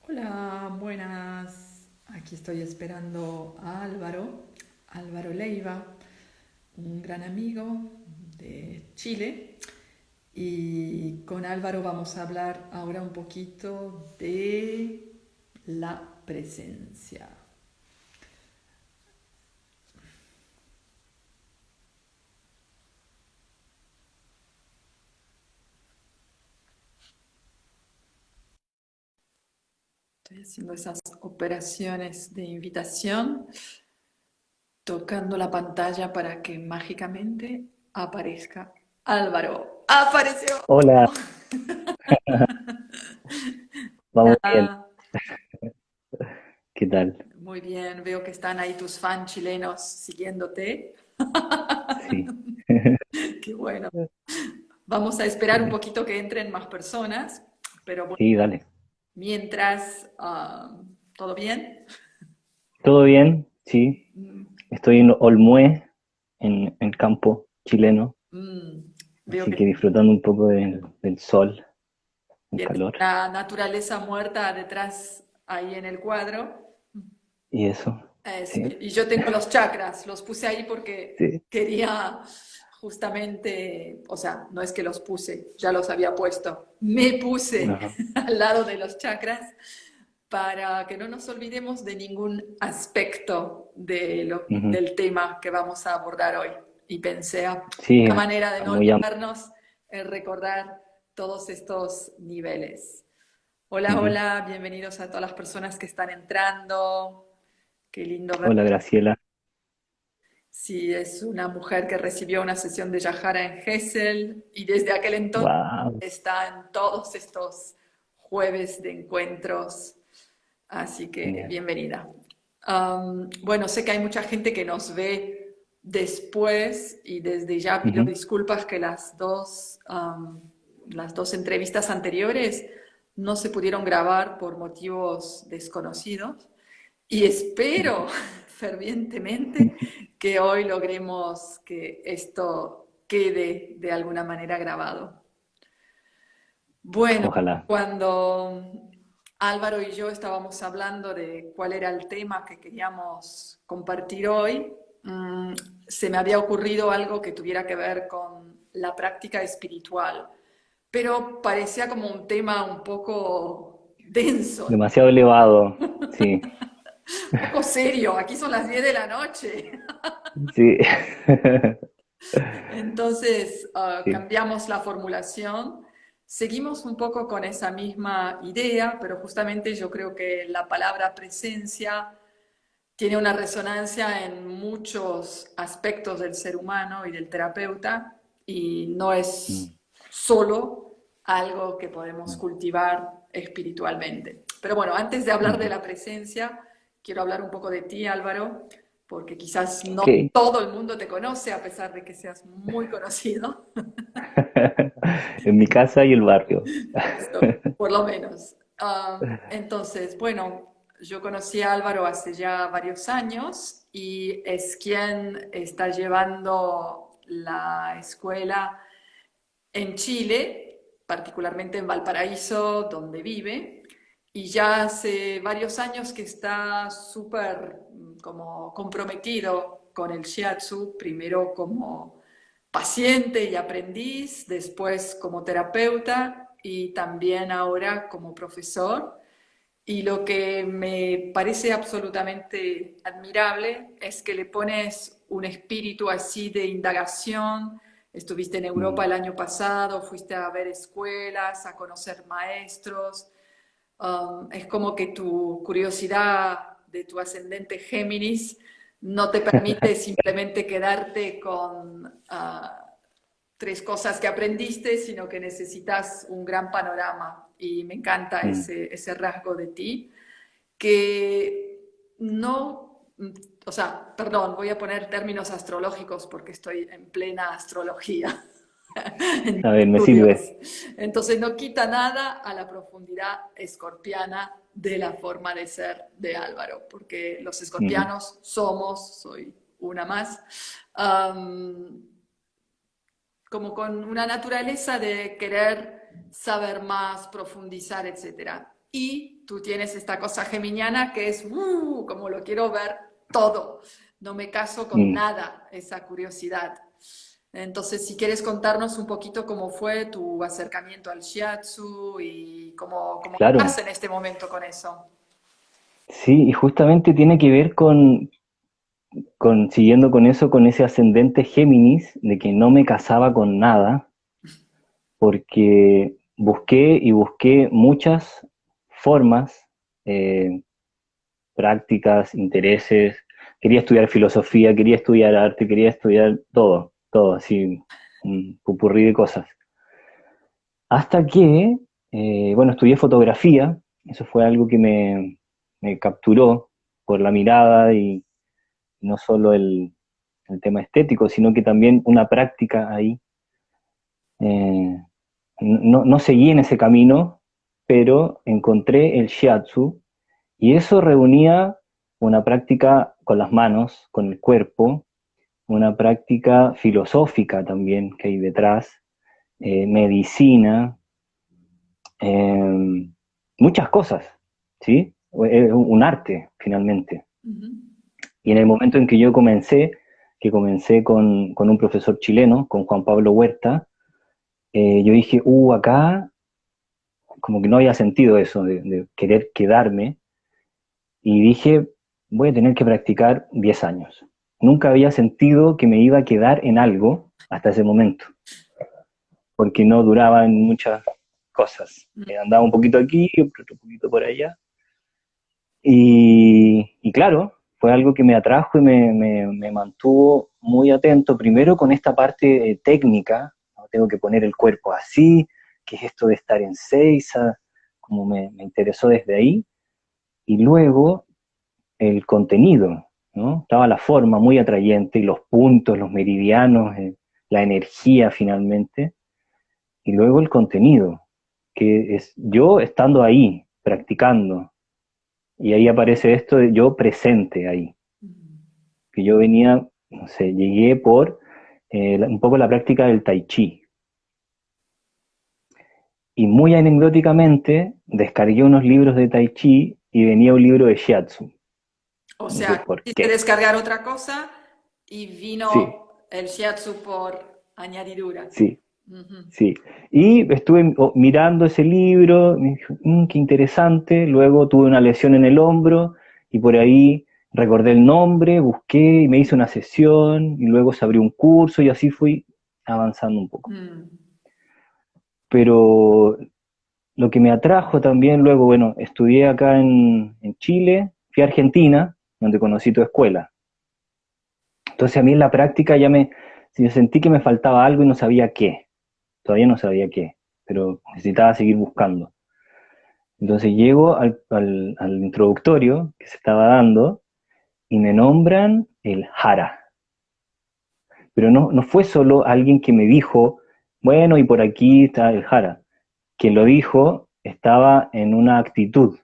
Hola, buenas. Aquí estoy esperando a Álvaro Leiva, un gran amigo de Chile. Y con Álvaro vamos a hablar ahora un poquito de la presencia. Estoy haciendo esas operaciones de invitación, tocando la pantalla para que mágicamente aparezca Álvaro. ¡Apareció! Hola, vamos bien, Hola. ¿qué tal? Muy bien, veo que están ahí tus fans chilenos siguiéndote. Sí, Qué bueno. Vamos a esperar un poquito que entren más personas, pero bueno, sí, dale. mientras, ¿todo bien? ¿Todo bien? Sí, Mm, estoy en Olmué, en campo chileno, mm, veo así que que disfrutando un poco del sol, el tienes calor la naturaleza muerta detrás ahí en el cuadro. y eso. Sí, Y yo tengo los chakras, los puse ahí porque sí, quería justamente, o sea, no es que los puse, ya los había puesto, me puse ajá, al lado de los chakras para que no nos olvidemos de ningún aspecto ujú. del tema que vamos a abordar hoy. Y pensé, Sí, una manera de no muy amplio. olvidarnos es recordar todos estos niveles. Hola, Ujú. hola, bienvenidos a todas las personas que están entrando. Qué lindo ver. Hola, Graciela. Si es una mujer que recibió una sesión de Yahara en Gesell y desde aquel entonces Wow, está en todos estos jueves de encuentros. Así que genial. bienvenida. Bueno, sé que hay mucha gente que nos ve después y desde ya pido Ujú. disculpas que las dos entrevistas anteriores no se pudieron grabar por motivos desconocidos. Y espero fervientemente que hoy logremos que esto quede de alguna manera grabado. Bueno, Ojalá. cuando Álvaro y yo estábamos hablando de cuál era el tema que queríamos compartir hoy, mm, se me había ocurrido algo que tuviera que ver con la práctica espiritual, pero parecía como un tema un poco denso, Demasiado elevado. Sí, un poco serio. Aquí son las 10 de la noche. sí. Entonces, Sí. cambiamos la formulación. Seguimos un poco con esa misma idea, pero justamente yo creo que la palabra presencia tiene una resonancia en muchos aspectos del ser humano y del terapeuta y no es Mm, solo algo que podemos mm, cultivar espiritualmente. Pero bueno, antes de hablar de ujú. la presencia, quiero hablar un poco de ti, Álvaro, porque quizás no Ok. todo el mundo te conoce a pesar de que seas muy conocido. En mi casa y el barrio. Eso, por lo menos. Entonces, bueno, yo conocí a Álvaro hace ya varios años y es quien está llevando la escuela en Chile, particularmente en Valparaíso, donde vive, y ya hace varios años que está súper como comprometido con el shiatsu, primero como paciente y aprendiz, después como terapeuta y también ahora como profesor. Y lo que me parece absolutamente admirable es que le pones un espíritu así de indagación. Estuviste en Europa Mm, el año pasado, fuiste a ver escuelas, a conocer maestros. Es como que tu curiosidad de tu ascendente Géminis no te permite simplemente quedarte con tres cosas que aprendiste, sino que necesitas un gran panorama. Y me encanta mm. ese rasgo de ti, que no, o sea, perdón, voy a poner términos astrológicos porque estoy en plena astrología en A mis ver, me estudios. sirve. Entonces no quita nada a la profundidad escorpiana de la forma de ser de Álvaro, porque los Ujú, escorpianos soy una más, como con una naturaleza de querer saber más, profundizar, etcétera. Y tú tienes esta cosa geminiana que es, como lo quiero ver todo, no me caso con Mm, nada, esa curiosidad. Entonces, si quieres contarnos un poquito cómo fue tu acercamiento al shiatsu y cómo estás claro, en este momento con eso. sí, y justamente tiene que ver siguiendo con eso, con ese ascendente Géminis, de que no me casaba con nada, porque busqué y busqué muchas formas, eh, prácticas, intereses, quería estudiar filosofía, quería estudiar arte, quería estudiar todo, todo, así, un pupurrí de cosas. Hasta que, bueno, estudié fotografía, eso fue algo que me capturó por la mirada y no solo el tema estético, sino que también una práctica ahí. Eh, no seguí en ese camino, pero encontré el shiatsu y eso reunía una práctica con las manos, con el cuerpo, una práctica filosófica también que hay detrás, medicina, eh, muchas cosas, ¿sí? Es un arte, finalmente. Ujú. Y en el momento en que yo comencé, que comencé con un profesor chileno, con Juan Pablo Huerta, yo dije, acá como que no había sentido eso de querer quedarme, y dije, voy a tener que practicar 10 años. Nunca había sentido que me iba a quedar en algo hasta ese momento, porque no duraba en muchas cosas. Andaba un poquito aquí, otro poquito por allá. Y claro, fue algo que me atrajo y me mantuvo muy atento, primero con esta parte técnica, ¿no? Tengo que poner el cuerpo así, qué es esto de estar en Seiza, como me interesó desde ahí, y luego el contenido, ¿no? Estaba la forma muy atrayente y los puntos, los meridianos, la energía finalmente, y luego el contenido, que es yo estando ahí, practicando, y ahí aparece esto de yo presente ahí, que yo venía, no sé, llegué por un poco la práctica del tai chi, y muy anecdóticamente descargué unos libros de tai chi y venía un libro de shiatsu, O no sé sea, por quisiste qué. descargar otra cosa y Sí, vino el shiatsu por añadidura. sí, Ujú. sí. Y estuve mirando ese libro, me dije, qué interesante. Luego tuve una lesión en el hombro y por ahí recordé el nombre, busqué y me hice una sesión y luego se abrió un curso y así fui avanzando un poco. Mm. Pero lo que me atrajo también luego, bueno, estudié acá en Chile, fui a Argentina, donde conocí tu escuela. Entonces a mí en la práctica yo sentí que me faltaba algo y no sabía qué. Todavía no sabía qué, pero necesitaba seguir buscando. Entonces llego al introductorio que se estaba dando y me nombran el Jara. Pero no fue solo alguien que me dijo, bueno, y por aquí está el Jara. Quien lo dijo estaba en una actitud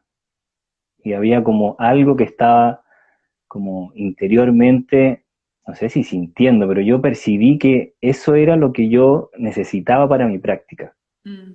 y había como algo que estaba como interiormente, no sé si sintiendo, pero yo percibí que eso era lo que yo necesitaba para mi práctica. Mm.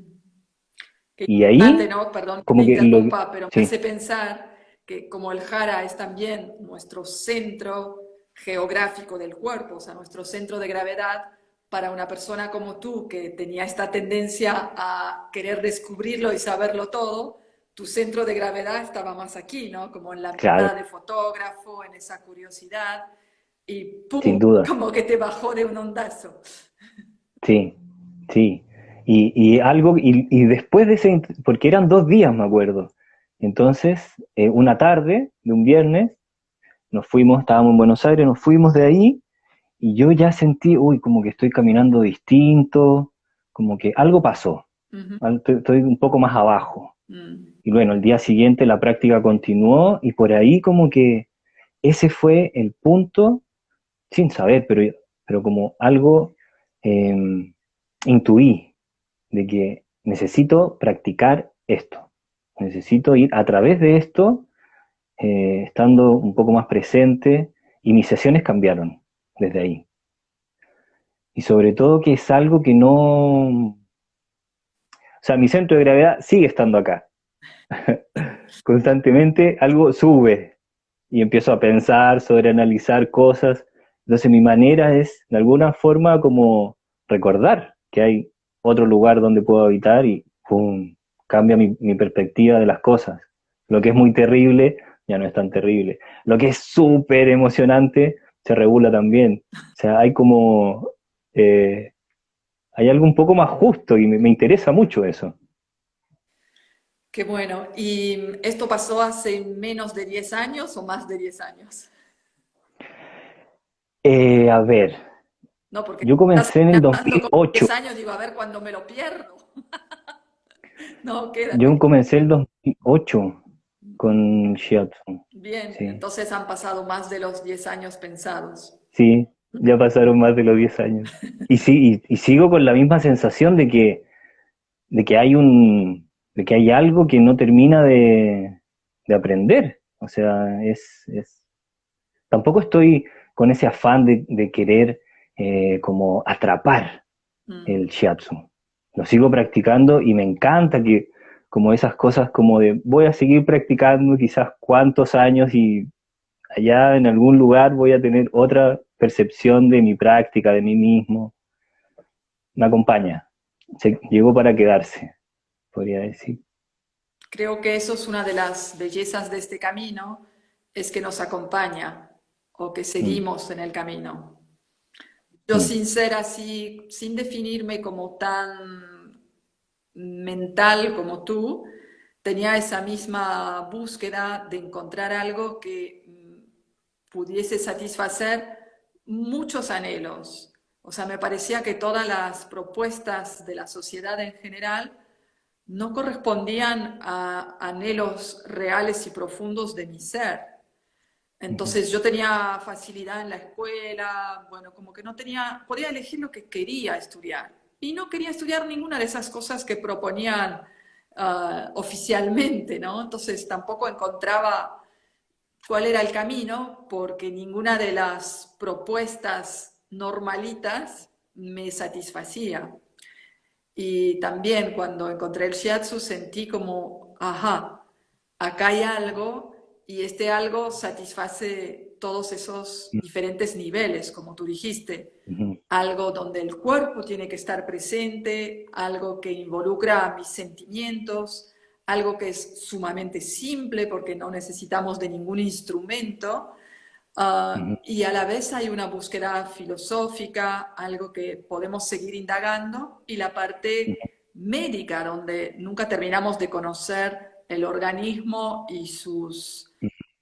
Qué Y interesante, ahí, ¿no? Perdón que te como que interrumpa, pero me sí, hace pensar que como el jara es también nuestro centro geográfico del cuerpo, o sea, nuestro centro de gravedad, para una persona como tú que tenía esta tendencia a querer descubrirlo y saberlo todo, tu centro de gravedad estaba más aquí, ¿no? Como en la mirada claro, de fotógrafo, en esa curiosidad, y sin ¡pum! duda, Como que te bajó de un ondazo. sí, sí. Y después de porque eran 2 días, me acuerdo. Entonces, una tarde de un viernes, nos fuimos, estábamos en Buenos Aires, nos fuimos de ahí y yo ya sentí, uy, como que estoy caminando distinto, como que algo pasó, Ujú. estoy un poco más abajo. Mm. Y bueno, el día siguiente la práctica continuó y por ahí como que ese fue el punto, sin saber, pero como algo eh, intuí de que necesito practicar esto, necesito ir a través de esto, estando un poco más presente y mis sesiones cambiaron desde ahí. Y sobre todo que es algo que no, o sea, mi centro de gravedad sigue estando acá, Constantemente algo sube y empiezo a pensar, sobre analizar cosas. Entonces mi manera es, de alguna forma, como recordar que hay otro lugar donde puedo habitar y ¡pum! Cambia mi perspectiva de las cosas. Lo que es muy terrible ya no es tan terrible. Lo que es súper emocionante se regula también. O sea, hay como, eh, hay algo un poco más justo y me interesa mucho eso. Qué bueno. ¿Y esto pasó hace menos de 10 años o más de 10 años? A ver, No, porque yo estás comencé en el amenazando con 2008. 10 años, digo, a ver cuándo me lo pierdo. No, Yo quédate. comencé el 2008 con Shiatsu. Bien, Sí, entonces han pasado más de los 10 años pensados. sí, ya pasaron más de los 10 años. Y sí, y sigo con la misma sensación de que hay de que hay algo que no termina de aprender. O sea, tampoco estoy con ese afán de querer como atrapar Mm. el shiatsu. Lo sigo practicando y me encanta que como esas cosas como de voy a seguir practicando quizás cuántos años y allá en algún lugar voy a tener otra percepción de mi práctica, de mí mismo. Me acompaña. Llegó para quedarse, podría decir. Creo que eso es una de las bellezas de este camino, es que nos acompaña o que Mm, seguimos en el camino. Yo mm, sin ser así, sin definirme como tan mental como tú, tenía esa misma búsqueda de encontrar algo que pudiese satisfacer muchos anhelos. O sea, me parecía que todas las propuestas de la sociedad en general no correspondían a anhelos reales y profundos de mi ser. ujú, Entonces yo tenía facilidad en la escuela, bueno, como que no tenía, podía elegir lo que quería estudiar. Y no quería estudiar ninguna de esas cosas que proponían oficialmente, ¿no? Entonces tampoco encontraba cuál era el camino porque ninguna de las propuestas normalitas me satisfacía. Y también cuando encontré el shiatsu sentí como, ajá, acá hay algo y este algo satisface todos esos diferentes niveles, como tú dijiste. ujú, Algo donde el cuerpo tiene que estar presente, algo que involucra a mis sentimientos, algo que es sumamente simple porque no necesitamos de ningún instrumento. ujú, Y a la vez hay una búsqueda filosófica, algo que podemos seguir indagando, y la ujú, parte médica, donde nunca terminamos de conocer el organismo y sus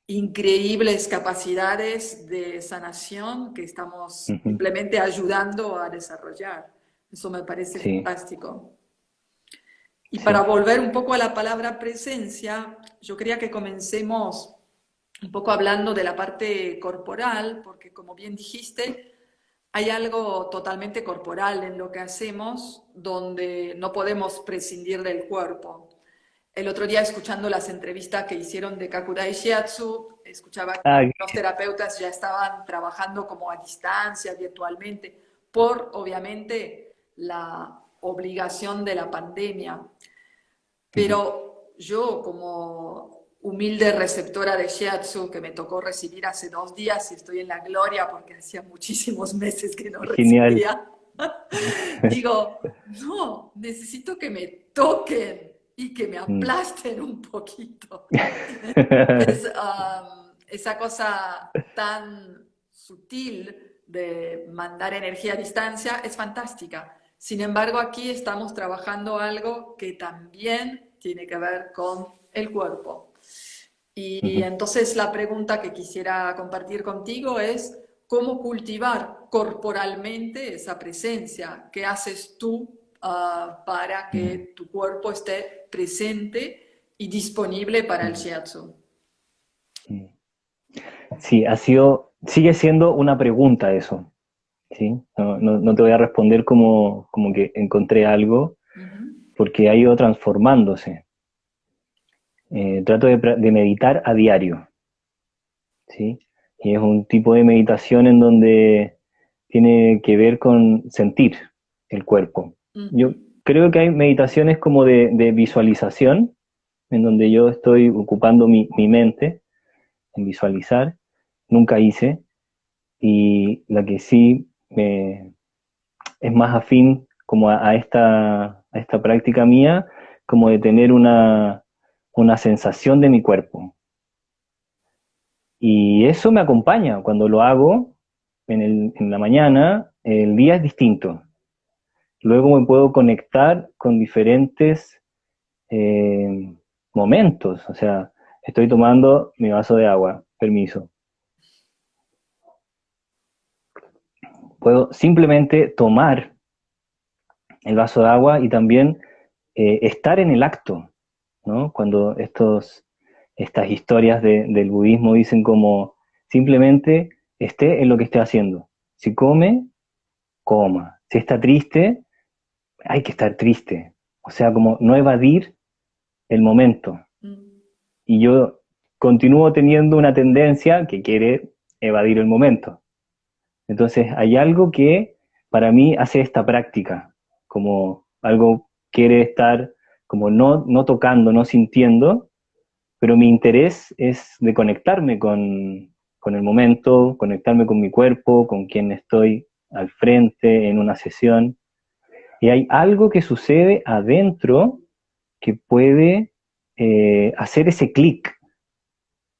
increíbles capacidades de sanación que estamos ujú. simplemente ayudando a desarrollar. Eso me parece Sí, fantástico. Y para sí. volver un poco a la palabra presencia, yo quería que comencemos un poco hablando de la parte corporal, porque como bien dijiste, hay algo totalmente corporal en lo que hacemos donde no podemos prescindir del cuerpo. El otro día, escuchando las entrevistas que hicieron de Kakudai Shiatsu, escuchaba que Ah, los terapeutas ya estaban trabajando como a distancia, virtualmente, por obviamente la obligación de la pandemia. ujú. Pero yo, como humilde receptora de Shiatsu, que me tocó recibir hace 2 días y estoy en la gloria porque hacía muchísimos meses que no Genial. recibía, digo, no, necesito que me toquen y que me Mm. aplasten un poquito. Es esa cosa tan sutil de mandar energía a distancia es fantástica. Sin embargo, aquí estamos trabajando algo que también tiene que ver con el cuerpo. Y Ujú. entonces la pregunta que quisiera compartir contigo es, ¿cómo cultivar corporalmente esa presencia? ¿Qué haces tú para Mm. que tu cuerpo esté presente y disponible para el Mm. shiatsu? Mm. Sí, sigue siendo una pregunta eso, ¿sí? No te voy a responder como que encontré algo, Ujú. porque ha ido transformándose. Trato de meditar a diario, ¿sí? Y es un tipo de meditación en donde tiene que ver con sentir el cuerpo. Yo Ujú. creo que hay meditaciones como de visualización, en donde yo estoy ocupando mi mente en visualizar, nunca hice, y la que sí es más afín como a esta práctica mía, como de tener una sensación de mi cuerpo. Y eso me acompaña cuando lo hago en la mañana, el día es distinto. Luego me puedo conectar con diferentes eh, momentos, o sea, estoy tomando mi vaso de agua, permiso. Puedo simplemente tomar el vaso de agua y también estar en el acto, ¿no? Cuando estas historias del budismo dicen como simplemente esté en lo que esté haciendo. Si come, coma. Si está triste, hay que estar triste. O sea, como no evadir el momento. Mm. Y yo continúo teniendo una tendencia que quiere evadir el momento. Entonces hay algo que para mí hace esta práctica, como algo quiere estar como no tocando, no sintiendo, pero mi interés es de conectarme con el momento, conectarme con mi cuerpo, con quien estoy al frente en una sesión. Y hay algo que sucede adentro que puede hacer ese clic,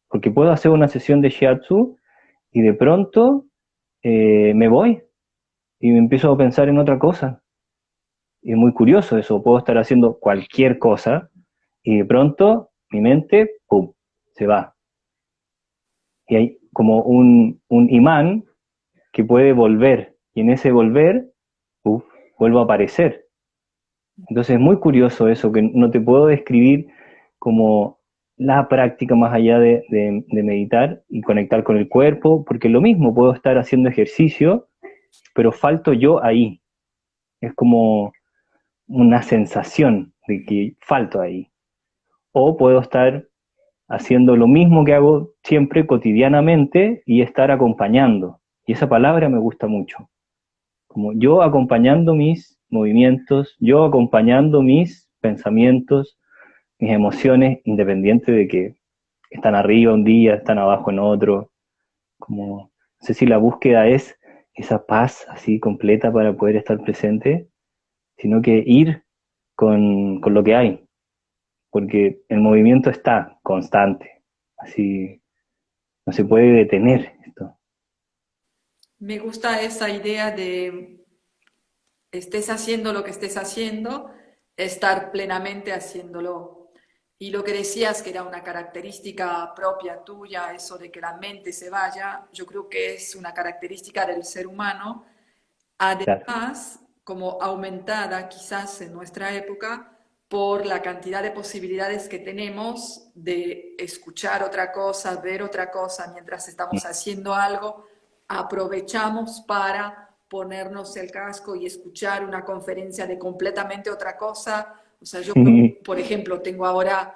porque puedo hacer una sesión de shiatsu y de pronto me voy y me empiezo a pensar en otra cosa. Y es muy curioso eso, puedo estar haciendo cualquier cosa y de pronto mi mente, ¡pum!, se va. Y hay como un imán que puede volver, y en ese volver, ¡pum!, vuelvo a aparecer. Entonces es muy curioso eso, que no te puedo describir como la práctica más allá de meditar y conectar con el cuerpo, porque lo mismo, puedo estar haciendo ejercicio, pero falto yo ahí. Es como una sensación de que falto ahí. O puedo estar haciendo lo mismo que hago siempre cotidianamente y estar acompañando. Y esa palabra me gusta mucho. Como yo acompañando mis movimientos, yo acompañando mis pensamientos, mis emociones, independiente de que están arriba un día, están abajo en otro. Como, no sé si la búsqueda es esa paz así completa para poder estar presente, sino que ir con lo que hay, porque el movimiento está constante, así no se puede detener esto. Me gusta esa idea de estés haciendo lo que estés haciendo, estar plenamente haciéndolo. Y lo que decías que era una característica propia tuya, eso de que la mente se vaya, yo creo que es una característica del ser humano, Claro. además como aumentada quizás en nuestra época por la cantidad de posibilidades que tenemos de escuchar otra cosa, ver otra cosa mientras estamos haciendo algo, aprovechamos para ponernos el casco y escuchar una conferencia de completamente otra cosa. O sea, yo, por ejemplo, tengo ahora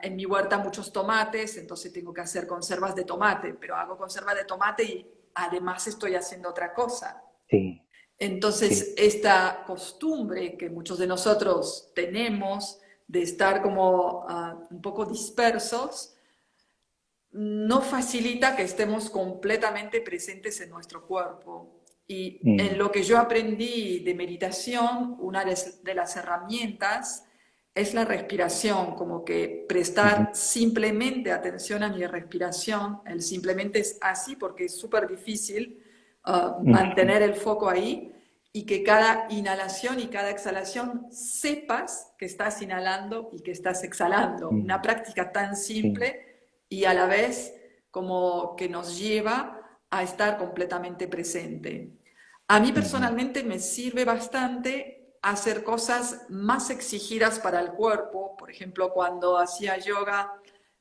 en mi huerta muchos tomates, entonces tengo que hacer conservas de tomate, pero hago conserva de tomate y además estoy haciendo otra cosa. Sí, sí. Entonces, esta costumbre que muchos de nosotros tenemos de estar como un poco dispersos, no facilita que estemos completamente presentes en nuestro cuerpo. Y en Mm, lo que yo aprendí de meditación, una de las herramientas es la respiración, como que ujú, prestar simplemente atención a mi respiración. El simplemente es así porque es súper difícil ujú, mantener el foco ahí y que cada inhalación y cada exhalación sepas que estás inhalando y que estás exhalando. Una mm, práctica tan sí, simple y a la vez como que nos lleva a estar completamente presente. A mí ujú, personalmente me sirve bastante hacer cosas más exigidas para el cuerpo, por ejemplo, cuando hacía yoga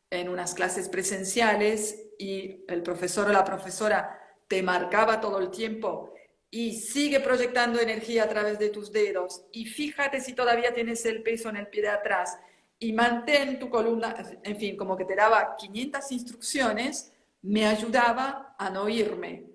en unas clases presenciales y el profesor o la profesora te marcaba todo el tiempo y sigue proyectando energía a través de tus dedos y fíjate si todavía tienes el peso en el pie de atrás y mantén tu columna, en fin, como que te daba 500 instrucciones, me ayudaba a no irme,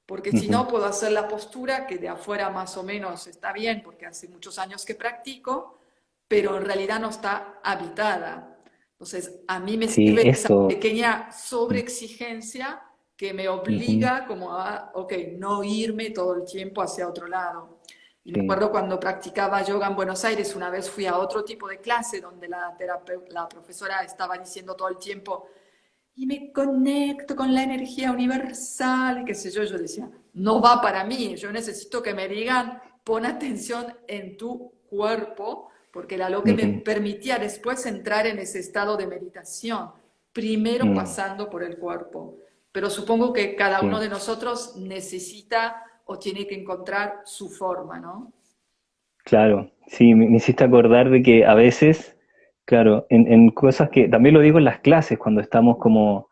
porque si ujú, no puedo hacer la postura que de afuera más o menos está bien, porque hace muchos años que practico, pero en realidad no está habitada. Entonces, a mí me Sí, sirve esa eso. pequeña Mm, sobreexigencia que me ujú, obliga como a, ok, no irme todo el tiempo hacia otro lado. Y me sí. acuerdo cuando practicaba yoga en Buenos Aires, una vez fui a otro tipo de clase donde la profesora estaba diciendo todo el tiempo, y me conecto con la energía universal, y qué sé yo, yo decía, no va para mí, yo necesito que me digan, pon atención en tu cuerpo, porque era lo que me Ujú, permitía después entrar en ese estado de meditación, primero mm, pasando por el cuerpo. Pero supongo que cada uno sí. de nosotros necesita o tiene que encontrar su forma, ¿no? Claro, sí, me hiciste acordar de que a veces, claro, en cosas que también lo digo en las clases, cuando estamos como,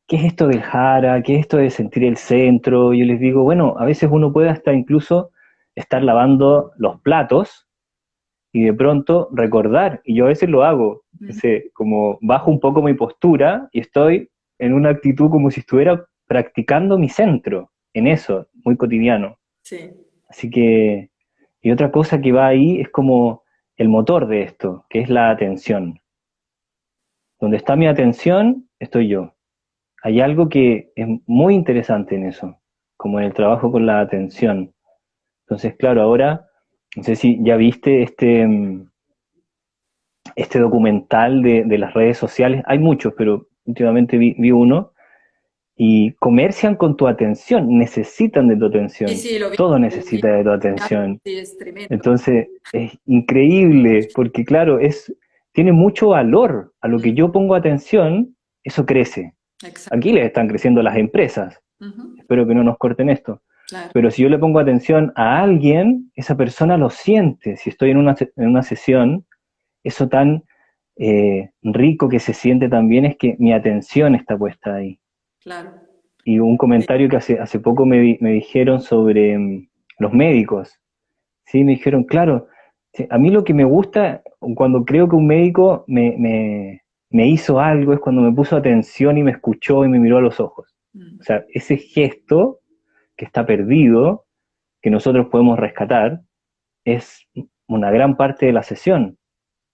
¿qué es esto del jara? ¿Qué es esto de sentir el centro? Yo les digo, bueno, a veces uno puede hasta incluso estar lavando los platos y de pronto recordar, y yo a veces lo hago, Mm. como bajo un poco mi postura y estoy en una actitud como si estuviera practicando mi centro, en eso, muy cotidiano. Sí, Así que, y otra cosa que va ahí es como el motor de esto, que es la atención. Donde está mi atención, estoy yo. Hay algo que es muy interesante en eso, como en el trabajo con la atención. Entonces, claro, ahora, no sé si ya viste este documental de las redes sociales, hay muchos, pero últimamente vi uno, y comercian con tu atención, necesitan de tu sí, atención, sí, lo vi. todo Sí, necesita de tu atención. es tremendo. Entonces, es increíble, porque claro, tiene mucho valor. A lo que Mm, yo pongo atención, eso crece. exacto. Aquí les están creciendo las empresas. Ujú, Espero que no nos corten esto. claro. Pero si yo le pongo atención a alguien, esa persona lo siente. Si estoy en una sesión, eso tan rico que se siente también es que mi atención está puesta ahí. Claro. Y un comentario que hace poco me dijeron sobre los médicos. Sí, me dijeron, claro, sí, a mí lo que me gusta cuando creo que un médico me hizo algo es cuando me puso atención y me escuchó y me miró a los ojos. O Mm, sea, ese gesto que está perdido, que nosotros podemos rescatar, es una gran parte de la sesión.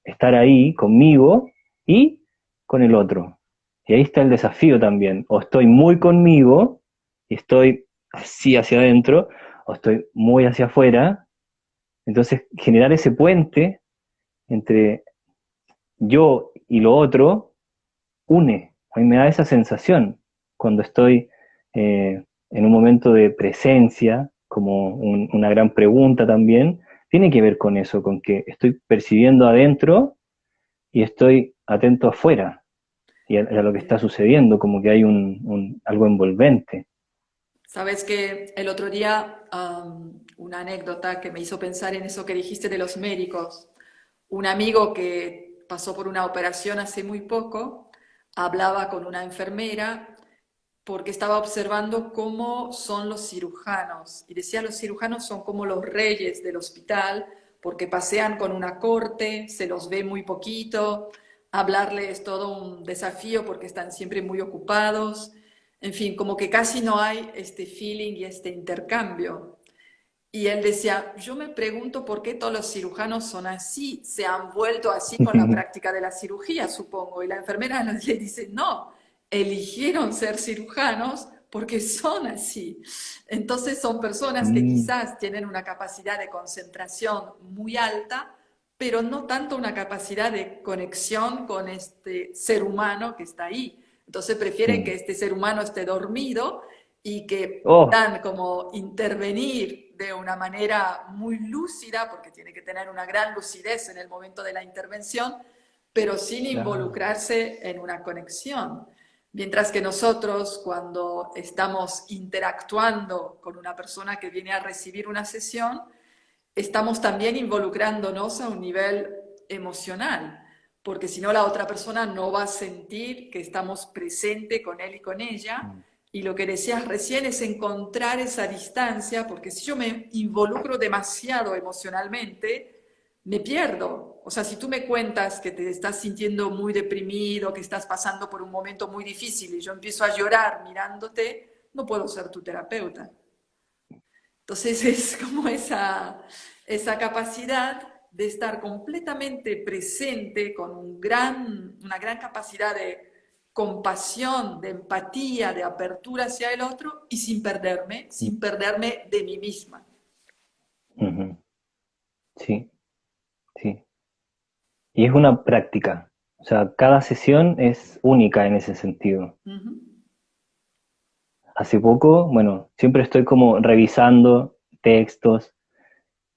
Estar ahí conmigo y con el otro. Y ahí está el desafío también. O estoy muy conmigo y estoy así hacia adentro, o estoy muy hacia afuera. Entonces, generar ese puente entre yo y lo otro une. A mí me da esa sensación cuando estoy en un momento de presencia, como una gran pregunta también, tiene que ver con eso, con que estoy percibiendo adentro y estoy atento afuera y a lo que sí. está sucediendo, como que hay algo envolvente. Sabes que el otro día, una anécdota que me hizo pensar en eso que dijiste de los médicos. Un amigo que pasó por una operación hace muy poco hablaba con una enfermera porque estaba observando cómo son los cirujanos y decía los cirujanos son como los reyes del hospital porque pasean con una corte, se los ve muy poquito, hablarles es todo un desafío porque están siempre muy ocupados, en fin, como que casi no hay este feeling y este intercambio. Y él decía, yo me pregunto por qué todos los cirujanos son así, se han vuelto así con la práctica de la cirugía, supongo. Y la enfermera le dice, no, eligieron ser cirujanos porque son así. Entonces son personas que Mm, quizás tienen una capacidad de concentración muy alta, pero no tanto una capacidad de conexión con este ser humano que está ahí. Entonces prefieren que mm. este ser humano esté dormido y que Oh, puedan como intervenir de una manera muy lúcida, porque tiene que tener una gran lucidez en el momento de la intervención, pero sin claro. involucrarse en una conexión. Mientras que nosotros, cuando estamos interactuando con una persona que viene a recibir una sesión, estamos también involucrándonos a un nivel emocional, porque si no la otra persona no va a sentir que estamos presente con él y con ella. Mm, Y lo que decías recién es encontrar esa distancia, porque si yo me involucro demasiado emocionalmente, me pierdo. O sea, si tú me cuentas que te estás sintiendo muy deprimido, que estás pasando por un momento muy difícil y yo empiezo a llorar mirándote, no puedo ser tu terapeuta. Entonces es como esa capacidad de estar completamente presente con una gran capacidad de compasión, de empatía, de apertura hacia el otro y sin perderme de mí misma. Ujú. Sí, sí. Y es una práctica. O sea, cada sesión es única en ese sentido. Ujú. Hace poco, bueno, siempre estoy como revisando textos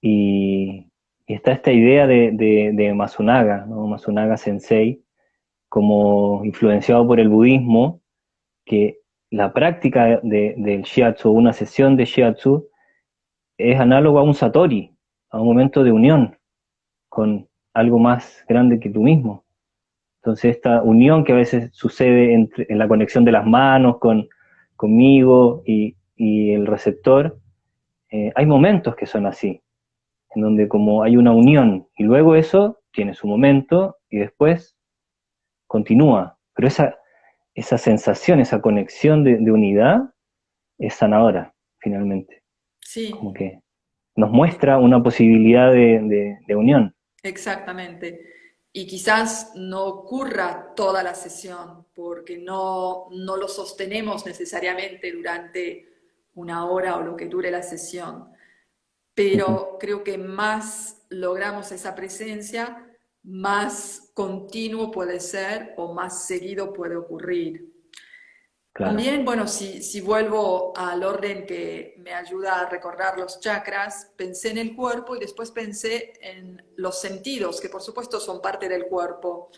y, y está esta idea de Masunaga, ¿no? Masunaga Sensei, como influenciado por el budismo, que la práctica del shiatsu, una sesión de shiatsu, es análogo a un satori, a un momento de unión con algo más grande que tú mismo. Entonces esta unión que a veces sucede en la conexión de las manos conmigo y el receptor, hay momentos que son así, en donde como hay una unión y luego eso tiene su momento y después continúa. Pero esa sensación, esa conexión de unidad es sanadora, finalmente. Como Sí, que nos muestra una posibilidad de unión. exactamente. Y quizás no ocurra toda la sesión, porque no lo sostenemos necesariamente durante una hora o lo que dure la sesión, Ujú, pero creo que más logramos esa presencia, más continuo puede ser o más seguido puede ocurrir. claro. También, bueno, si vuelvo al orden que me ayuda a recordar los chakras, pensé en el cuerpo y después pensé en los sentidos, que por supuesto son parte del cuerpo,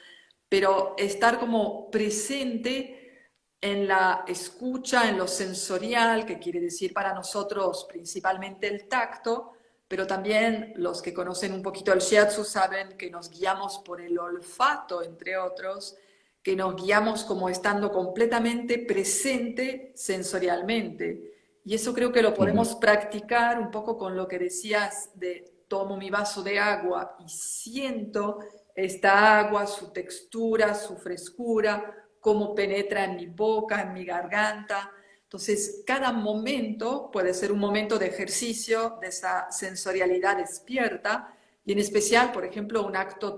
pero estar como presente en la escucha, en lo sensorial, que quiere decir para nosotros principalmente el tacto, pero también los que conocen un poquito el shiatsu saben que nos guiamos por el olfato, entre otros, que nos guiamos como estando completamente presente sensorialmente. Y eso creo que lo Ujú, podemos practicar un poco con lo que decías de tomo mi vaso de agua y siento esta agua, su textura, su frescura, cómo penetra en mi boca, en mi garganta. Entonces, cada momento puede ser un momento de ejercicio de esa sensorialidad despierta y en especial, por ejemplo, un acto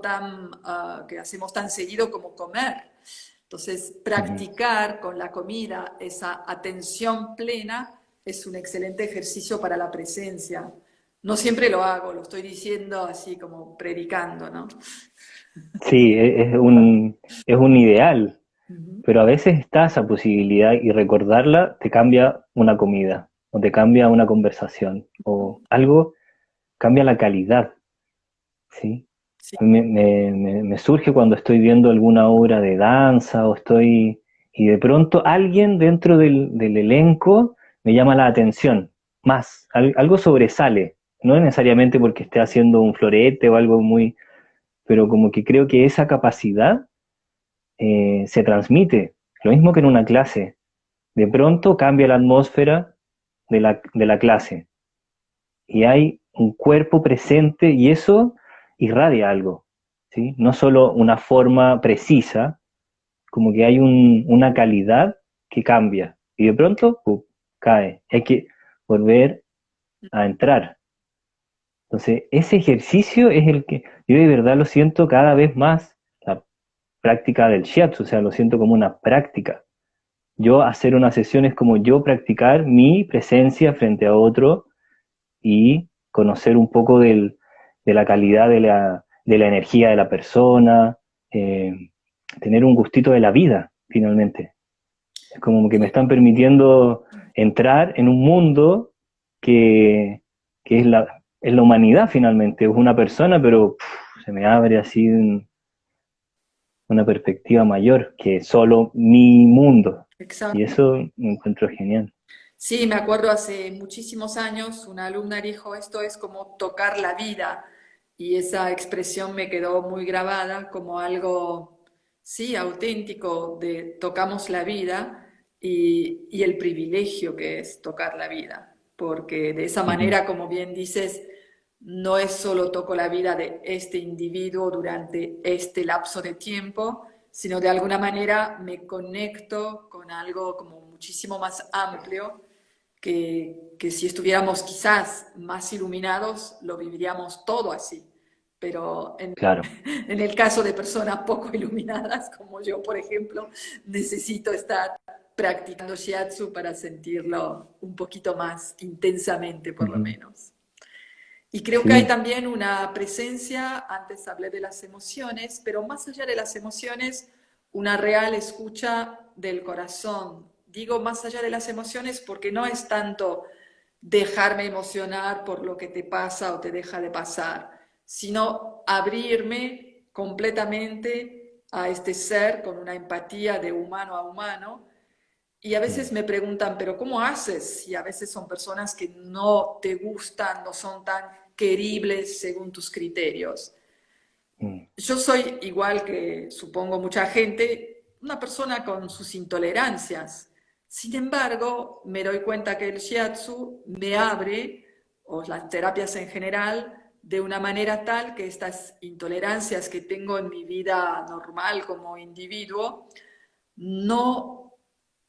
que hacemos tan seguido como comer. Entonces, ujú. practicar con la comida esa atención plena es un excelente ejercicio para la presencia. No siempre lo hago, lo estoy diciendo así como predicando, ¿no? Sí, es un ideal, Ujú. pero a veces está esa posibilidad y recordarla te cambia una comida, o te cambia una conversación, o algo cambia la calidad, ¿sí? Sí, Me surge cuando estoy viendo alguna obra de danza y de pronto alguien dentro del elenco me llama la atención, más, algo sobresale, no necesariamente porque esté haciendo un florete o algo muy, pero como que creo que esa capacidad se transmite, lo mismo que en una clase, de pronto cambia la atmósfera de la clase y hay un cuerpo presente y eso irradia algo, ¿sí? No solo una forma precisa, como que hay una calidad que cambia y de pronto cae. Hay que volver a entrar. Entonces, ese ejercicio es el que yo de verdad lo siento cada vez más, la práctica del shiatsu, o sea, lo siento como una práctica. Yo hacer una sesión es como yo practicar mi presencia frente a otro y conocer un poco de la calidad de la energía de la persona, eh, tener un gustito de la vida, finalmente. Es como que me sí, están permitiendo entrar en un mundo que, que es la humanidad, finalmente. Es una persona, pero se me abre así una perspectiva mayor que solo mi mundo. Y exacto. eso me encuentro genial. Sí, me acuerdo hace muchísimos años, una alumna dijo, esto es como tocar la vida. Y esa expresión me quedó muy grabada como algo, sí, auténtico de tocamos la vida y el privilegio que es tocar la vida. Porque de esa Ujú, manera, como bien dices, no es solo toco la vida de este individuo durante este lapso de tiempo, sino de alguna manera me conecto con algo como muchísimo más amplio que si estuviéramos quizás más iluminados, lo viviríamos todo así. pero claro. en el caso de personas poco iluminadas, como yo, por ejemplo, necesito estar practicando shiatsu para sentirlo un poquito más intensamente, por lo Ujú. menos. Y creo que hay Sí, también una presencia, antes hablé de las emociones, pero más allá de las emociones, una real escucha del corazón. Digo más allá de las emociones porque no es tanto dejarme emocionar por lo que te pasa o te deja de pasar, sino abrirme completamente a este ser con una empatía de humano a humano. Y a mm, veces me preguntan, pero ¿cómo haces? Y a veces son personas que no te gustan, no son tan queribles según tus criterios. mm, Yo soy igual que supongo mucha gente, una persona con sus intolerancias. Sin embargo, me doy cuenta que el shiatsu me abre, o las terapias en general, de una manera tal que estas intolerancias que tengo en mi vida normal como individuo no,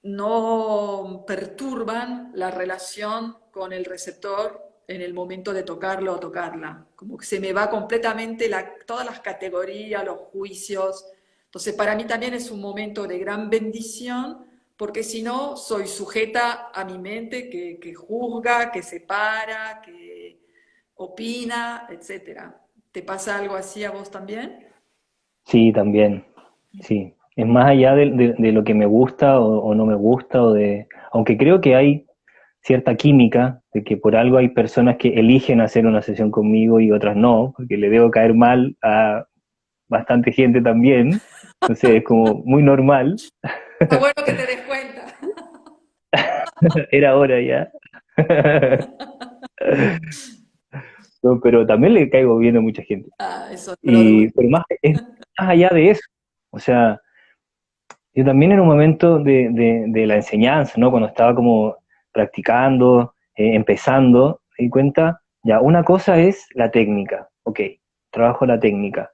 no perturban la relación con el receptor en el momento de tocarlo o tocarla. Como que se me va completamente todas las categorías, los juicios. Entonces, para mí también es un momento de gran bendición, porque si no, soy sujeta a mi mente que juzga, que separa, que opina, etcétera. ¿Te pasa algo así a vos también? sí, también. Sí. Es más allá de lo que me gusta o no me gusta, aunque creo que hay cierta química, de que por algo hay personas que eligen hacer una sesión conmigo y otras no, porque le debo caer mal a bastante gente también. Entonces es como muy normal. Está bueno que te des cuenta. Era hora ya. No, pero también le caigo bien a mucha gente. Ah, eso no lo dudo. Pero más, es más allá de eso. O sea, yo también en un momento de la enseñanza, ¿no? Cuando estaba como practicando, empezando, me di cuenta, ya, una cosa es la técnica, ok, trabajo la técnica.